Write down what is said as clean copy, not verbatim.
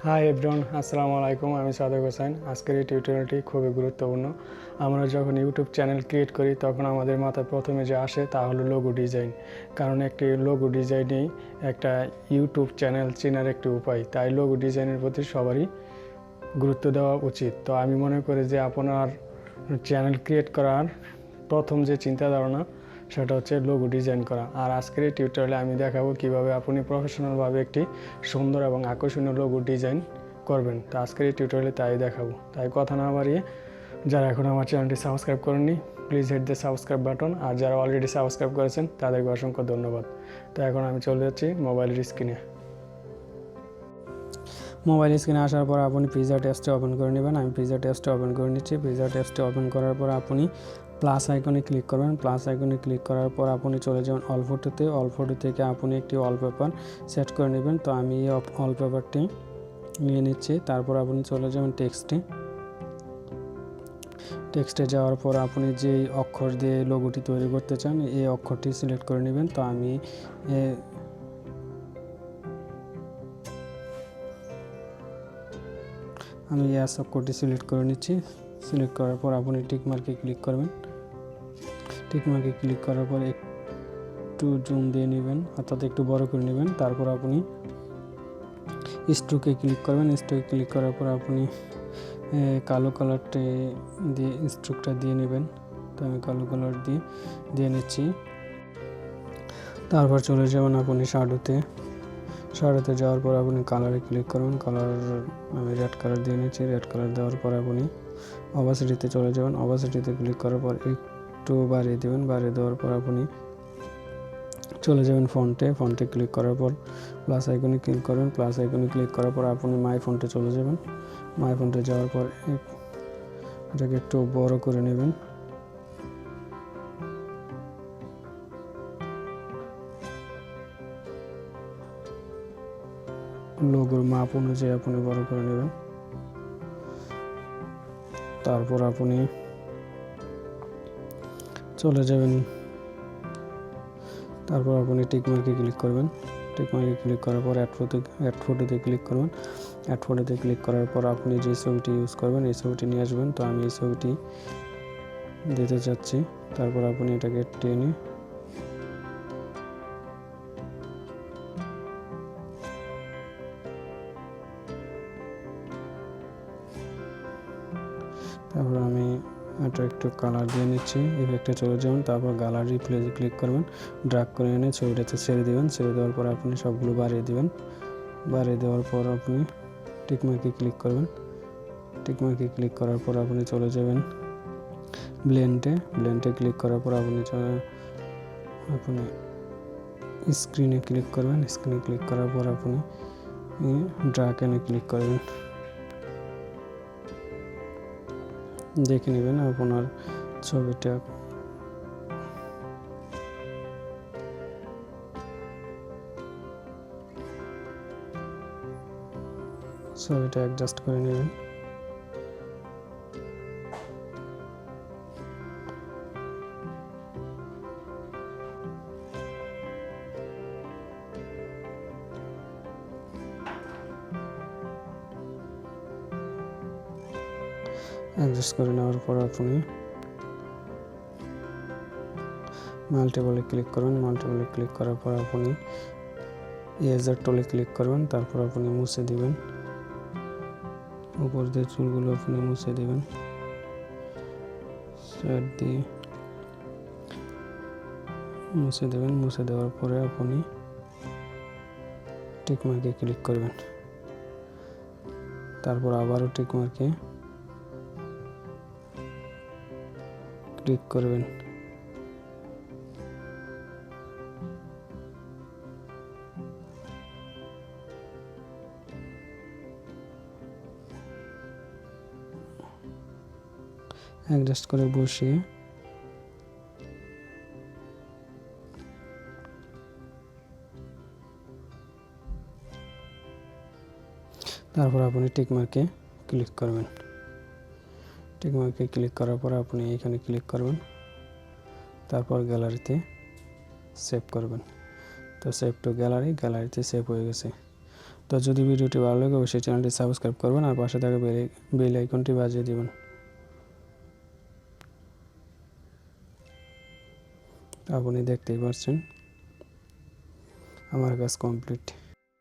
Hi everyone, আসসালামু আলাইকুম। আমি সাদেক হোসেন। আজকের এই টিউটোরিয়ালটি খুবই গুরুত্বপূর্ণ। আমরা যখন ইউটিউব চ্যানেল ক্রিয়েট করি তখন আমাদের মাথায় প্রথমে যে আসে তা হলো লোগো ডিজাইন। কারণ একটি লোগো ডিজাইনই একটা ইউটিউব চ্যানেল চেনার একটি উপায়। তাই লোগো ডিজাইনের প্রতি সবারই গুরুত্ব দেওয়া উচিত। তো আমি মনে করি যে আপনার চ্যানেল ক্রিয়েট করার প্রথম যে চিন্তা ধারণা সেটা হচ্ছে লোগো ডিজাইন করা। আর আজকের এই টিউটোরিয়ালে আমি দেখাবো কিভাবে আপনি প্রফেশনালভাবে একটি সুন্দর এবং আকর্ষণীয় লোগো ডিজাইন করবেন। তো আজকের এই টিউটোরিয়ালে তাই দেখাবো। তাই কথা না বাড়িয়ে, যারা এখন আমার চ্যানেলটি সাবস্ক্রাইব করেননি please hit the subscribe button, আর যারা অলরেডি সাবস্ক্রাইব করেছেন তাদেরকে অসংখ্য ধন্যবাদ। তো এখন আমি চলে যাচ্ছি মোবাইলের স্ক্রিনে। মোবাইল স্ক্রিনে আসার পর আপনি পিজা টেস্টে ওপেন করে নেবেন। আমি পিজা টেস্টে ওপেন করে নিচ্ছি। পিজা টেস্টে ওপেন করার পর আপনি প্লাস আইকনে ক্লিক করবেন। প্লাস আইকনে ক্লিক করার পর আপনি চলে যাবেন অল ফটোতে। অল ফটো থেকে আপনি একটি ওয়ালপেপার সেট করে নেবেন। তো আমি এই ওয়ালপেপারটি নিয়ে নিচ্ছি। তারপর আপনি চলে যাবেন টেক্সটে যাওয়ার পর আপনি যে অক্ষর দিয়ে লোগোটি তৈরি করতে চান এই অক্ষরটি সিলেক্ট করে নেবেন। তো আমি এস অক্ষরটি সিলেক্ট করে নিচ্ছি। সিলেক্ট করার পর আপনি টিক মার্কে ক্লিক করবেন। টিক মার্কে ক্লিক করার পর একটু জুম দিয়ে নেবেন, অর্থাৎ একটু বড় করে নেবেন। তারপর আপনি স্ট্রোকে ক্লিক করবেন। স্ট্রোকে ক্লিক করার পর আপনি কালো কালারটি দিয়ে স্ট্রোকটা দিয়ে নেবেন। তো আমি কালো কালার দিয়ে নিচ্ছি। তারপর চলে যাবেন আপনি শ্যাডোতে যাওয়ার পর আপনি কালারে ক্লিক করবেন। কালার আমি রেড কালার দিয়ে নিচ্ছি। রেড কালার দেওয়ার পর আপনি অপাসিটিতে চলে যাবেন। অপাসিটিতে ক্লিক করার পর একটু বাড়িয়ে দেবেন। বাড়িয়ে দেওয়ার পর আপনি চলে যাবেন ফন্টে ক্লিক করার পর প্লাস আইকনে ক্লিক করবেন। প্লাস আইকনে ক্লিক করার পর আপনি মাই ফন্টে চলে যাবেন। মাই ফন্টে যাওয়ার পর এটাকে একটু বড় করে নেবেন। লোগোর মাপ অনুযায়ী আপনি বড় করে নেবেন। তারপর আপনি চলে যাবেন। তারপর আপনি টিক মার্কে ক্লিক করবেন। টিক মার্কে ক্লিক করার পর অ্যাড ফটোতে ক্লিক করবেন। অ্যাড ফটোতে ক্লিক করার পর আপনি যে ছবিটি ইউজ করবেন এই ছবিটি নিয়ে আসবেন। তো আমি এই ছবিটি দিতে চাচ্ছি। তারপর আপনি এটাকে টেনে তারপর আমি এটা একটু কালার দিয়ে নিচ্ছি। ইফেক্টে চলে যাবেন। তারপর গ্যালারি প্লেসে ক্লিক করবেন। ড্র্যাগ করে এনে ছবিটাতে ছেড়ে দেবেন। ছেড়ে দেওয়ার পর আপনি সবগুলো বাড়িয়ে দেবেন। বাড়িয়ে দেওয়ার পর আপনি টিকমার্কে ক্লিক করবেন। টিকমার্কে ক্লিক করার পর আপনি চলে যাবেন ব্লেন্ডে ক্লিক করার পর আপনি স্ক্রিনে ক্লিক করবেন। স্ক্রিনে ক্লিক করার পর আপনি ড্র্যাগ এনে ক্লিক করবেন। দেখে নেবেন আপনার ছবিটা অ্যাডজাস্ট করে নেবেন। অ্যাডজাস্ট করে নেওয়ার পর আপনি মাল্টিপলে ক্লিক করবেন। মাল্টিপলে ক্লিক করার পর আপনি ইরেজার টুলে ক্লিক করবেন। তারপর আপনি মুছে দিবেন। উপর দিয়ে চুলগুলো আপনি মুছে দিবেন সাইড দিয়ে মুছে দেবেন। মুছে দেওয়ার পরে আপনি টিক মার্কে ক্লিক করবেন। তারপর আবারও টিক মার্কে ক্লিক করবেন। অ্যাডজাস্ট করে বসিয়ে তারপর আপনি টিক মার্কে ক্লিক করবেন। টিক মার্কে ক্লিক করার পর আপনি এখানে ক্লিক করবেন। তারপর গ্যালারিতে সেভ করবেন। তো সেভ টু গ্যালারিতে সেভ হয়ে গেছে। তো যদি ভিডিওটি ভালো লাগে অবশ্যই চ্যানেলটি সাবস্ক্রাইব করবেন আর পাশে থাকা বেল আইকনটি বাজিয়ে দিবেন। আপনি দেখতেই পাচ্ছেন আমার কাজ কমপ্লিট।